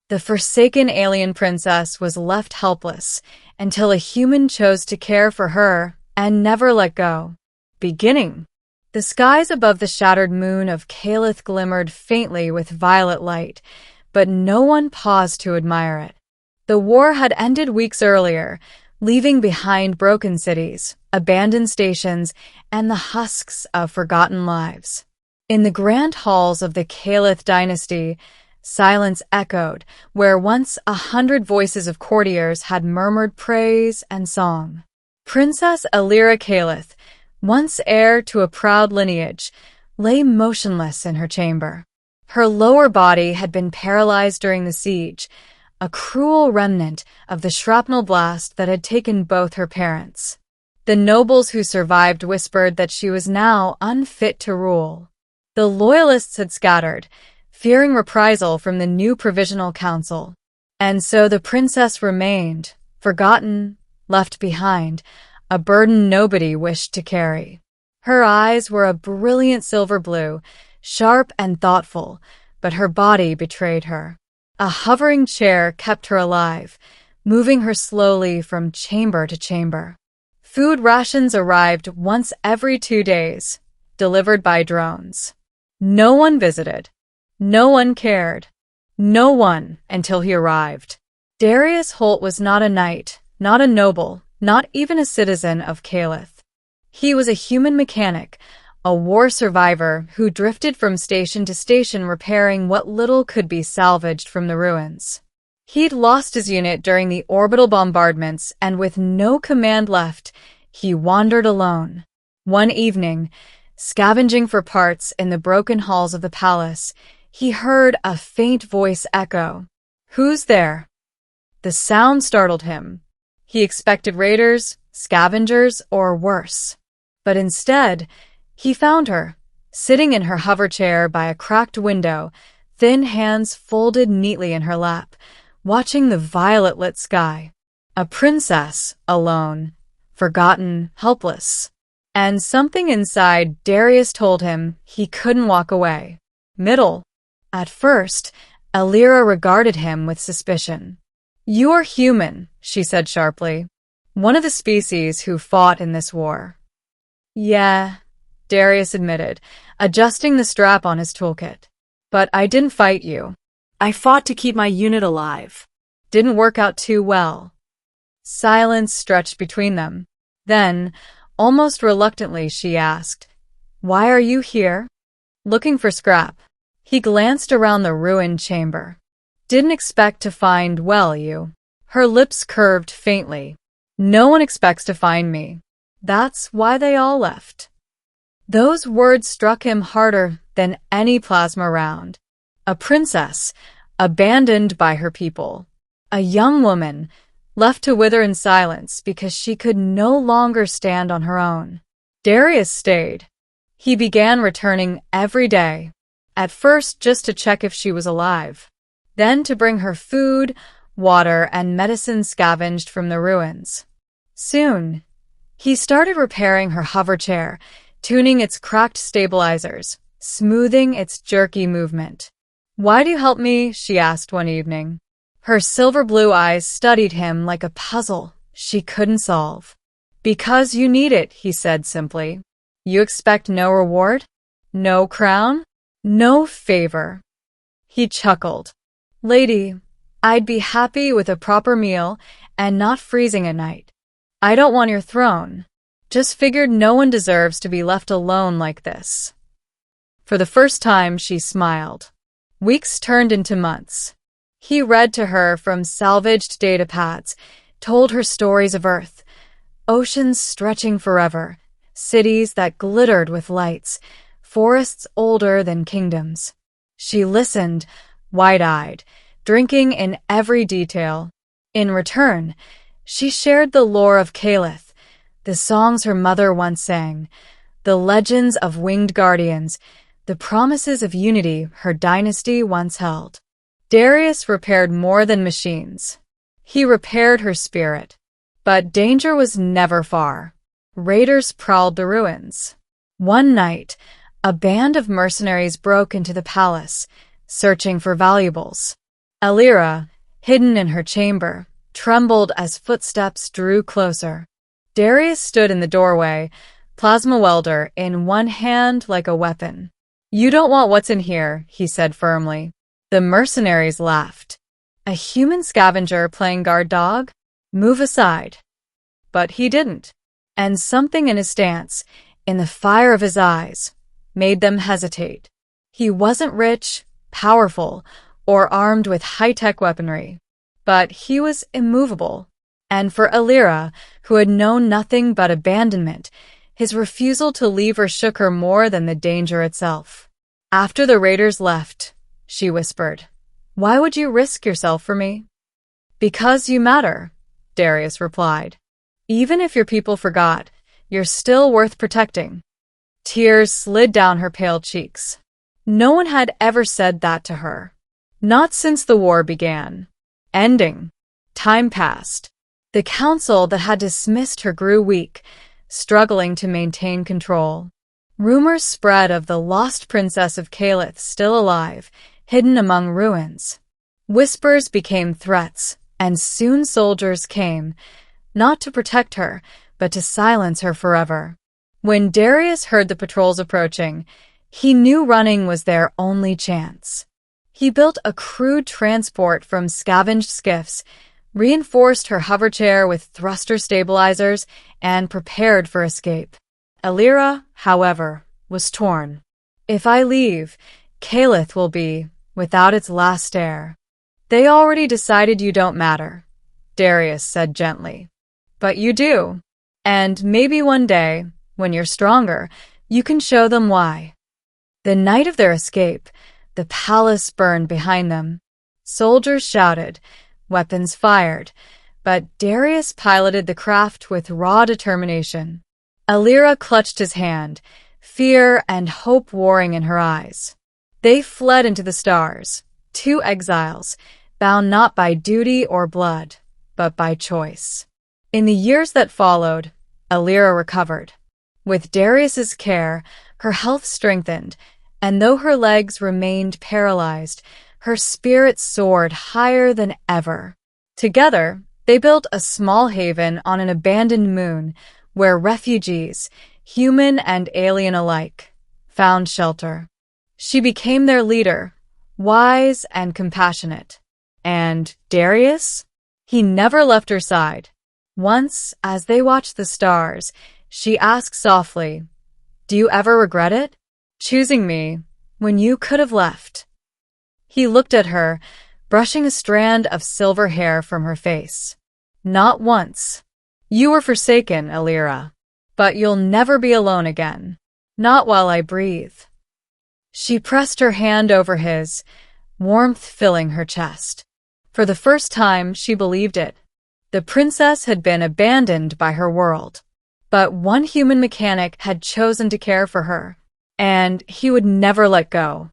The forsaken alien princess was left helpless until a human chose to care for her and never let go. Beginning. The skies above the shattered moon of Helpless glimmered faintly with violet light, but no one paused to admire it. The war had ended weeks earlier, leaving behind broken cities, abandoned stations, and the husks of forgotten lives. In the grand halls of the Helpless dynasty, silence echoed, where once 100 voices of courtiers had murmured praise and song. Princess Elira Helpless, once heir to a proud lineage, lay motionless in her chamber. Her lower body had been paralyzed during the siege, a cruel remnant of the shrapnel blast that had taken both her parents. The nobles who survived whispered that she was now unfit to rule. The loyalists had scattered, fearing reprisal from the new provisional council. And so the princess remained, forgotten, left behind, a burden nobody wished to carry. Her eyes were a brilliant silver blue, sharp and thoughtful, but her body betrayed her. A hovering chair kept her alive, moving her slowly from chamber to chamber. Food rations arrived once every 2 days, delivered by drones. No one visited. No one cared. No one until he arrived. Darius Holt was not a knight, not a noble, not even a citizen of Helpless. He was a human mechanic, a war survivor who drifted from station to station repairing what little could be salvaged from the ruins. He'd lost his unit during the orbital bombardments, and with no command left, he wandered alone. One evening, scavenging for parts in the broken halls of the palace, he heard a faint voice echo. "Who's there?" The sound startled him. He expected raiders, scavengers, or worse. But instead, he found her, sitting in her hover chair by a cracked window, thin hands folded neatly in her lap, watching the violet-lit sky. A princess, alone, forgotten, helpless. And something inside Darius told him he couldn't walk away. Middle. At first, Elira regarded him with suspicion. "You're human," she said sharply. "One of the species who fought in this war." "Yeah," Darius admitted, adjusting the strap on his toolkit. "But I didn't fight you. I fought to keep my unit alive. Didn't work out too well." Silence stretched between them. Then, almost reluctantly, she asked, "Why are you here?" "Looking for scrap." He glanced around the ruined chamber. "Didn't expect to find, well, you." Her lips curved faintly. "No one expects to find me. That's why they all left." Those words struck him harder than any plasma round. A princess, abandoned by her people. A young woman, left to wither in silence because she could no longer stand on her own. Darius stayed. He began returning every day, at first just to check if she was alive, then to bring her food, water, and medicine scavenged from the ruins. Soon, he started repairing her hover chair, tuning its cracked stabilizers, smoothing its jerky movement. "Why do you help me?" she asked one evening. Her silver blue eyes studied him like a puzzle she couldn't solve. "Because you need it," he said simply. "You expect no reward? No crown? No favor?" He chuckled. "Lady, I'd be happy with a proper meal and not freezing at night. I don't want your throne. Just figured no one deserves to be left alone like this." For the first time, she smiled. Weeks turned into months. He read to her from salvaged datapads, told her stories of Earth, oceans stretching forever, cities that glittered with lights, forests older than kingdoms. She listened, wide-eyed, drinking in every detail. In return, she shared the lore of Helpless, the songs her mother once sang, the legends of winged guardians, the promises of unity her dynasty once held. Darius repaired more than machines. He repaired her spirit. But danger was never far. Raiders prowled the ruins. One night, a band of mercenaries broke into the palace, searching for valuables. Alira, hidden in her chamber, trembled as footsteps drew closer. Darius stood in the doorway, plasma welder in one hand like a weapon. "You don't want what's in here," he said firmly. The mercenaries laughed. "A human scavenger playing guard dog? Move aside." But he didn't. And something in his stance, in the fire of his eyes, made them hesitate. He wasn't rich, powerful, or armed with high-tech weaponry. But he was immovable. And for Alira, who had known nothing but abandonment, his refusal to leave her shook her more than the danger itself. "After the raiders left," she whispered, "why would you risk yourself for me?" "Because you matter," Darius replied. "Even if your people forgot, you're still worth protecting." Tears slid down her pale cheeks. No one had ever said that to her. Not since the war began. Ending. Time passed. The council that had dismissed her grew weak, struggling to maintain control. Rumors spread of the lost princess of Helpless still alive, hidden among ruins. Whispers became threats, and soon soldiers came, not to protect her, but to silence her forever. When Darius heard the patrols approaching, he knew running was their only chance. He built a crude transport from scavenged skiffs, reinforced her hoverchair with thruster stabilizers, and prepared for escape. Alira, however, was torn. "If I leave, Helpless will be without its last heir." "They already decided you don't matter," Darius said gently. "But you do. And maybe one day, when you're stronger, you can show them why." The night of their escape, the palace burned behind them. Soldiers shouted, weapons fired, but Darius piloted the craft with raw determination. Alira clutched his hand, fear and hope warring in her eyes. They fled into the stars, two exiles, bound not by duty or blood, but by choice. In the years that followed, Alira recovered. With Darius's care, her health strengthened, and though her legs remained paralyzed, her spirit soared higher than ever. Together, they built a small haven on an abandoned moon where refugees, human and alien alike, found shelter. She became their leader, wise and compassionate. And Darius? He never left her side. Once, as they watched the stars, she asked softly, "Do you ever regret it? Choosing me when you could have left?" He looked at her, brushing a strand of silver hair from her face. "Not once. You were forsaken, Alira. But you'll never be alone again. Not while I breathe." She pressed her hand over his, warmth filling her chest. For the first time, she believed it. The princess had been abandoned by her world. But one human mechanic had chosen to care for her, and he would never let go.